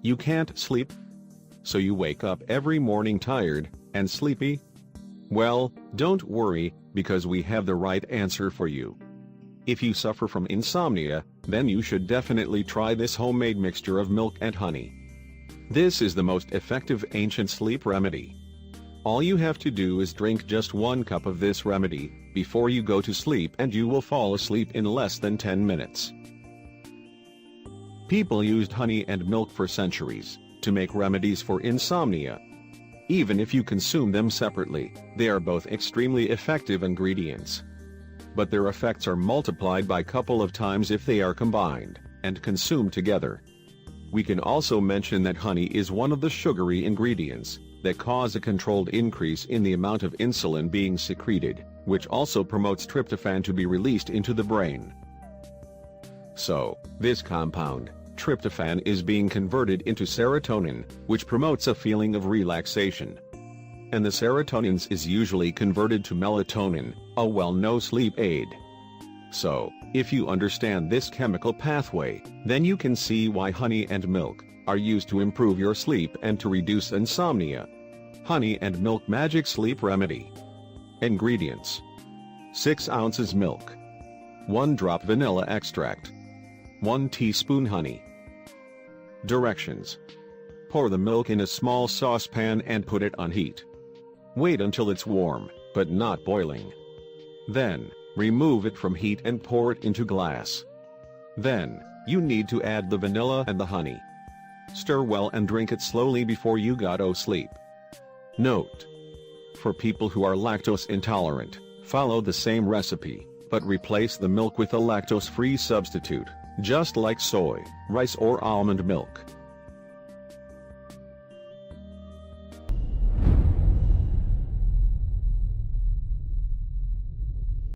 You can't sleep? So you wake up every morning tired and sleepy? Well, don't worry, because we have the right answer for you. If you suffer from insomnia, then you should definitely try this homemade mixture of milk and honey. This is the most effective ancient sleep remedy. All you have to do is drink just 1 cup of this remedy before you go to sleep, and you will fall asleep in less than 10 minutes. People used honey and milk for centuries to make remedies for insomnia. Even if you consume them separately, they are both extremely effective ingredients. But their effects are multiplied by a couple of times if they are combined and consumed together. We can also mention that honey is one of the sugary ingredients that cause a controlled increase in the amount of insulin being secreted, which also promotes tryptophan to be released into the brain. So, this compound, tryptophan, is being converted into serotonin, which promotes a feeling of relaxation. And the serotonin is usually converted to melatonin, a well-known sleep aid. So, if you understand this chemical pathway, then you can see why honey and milk are used to improve your sleep and to reduce insomnia. Honey and milk magic sleep remedy. Ingredients: 6 ounces milk, 1 drop vanilla extract, 1 teaspoon honey. Directions: pour the milk in a small saucepan and put it on heat. Wait until it's warm, but not boiling. Then, remove it from heat and pour it into glass. Then, you need to add the vanilla and the honey. Stir well and drink it slowly before you go to sleep. Note: for people who are lactose intolerant, follow the same recipe, but replace the milk with a lactose-free substitute, just like soy, rice or almond milk.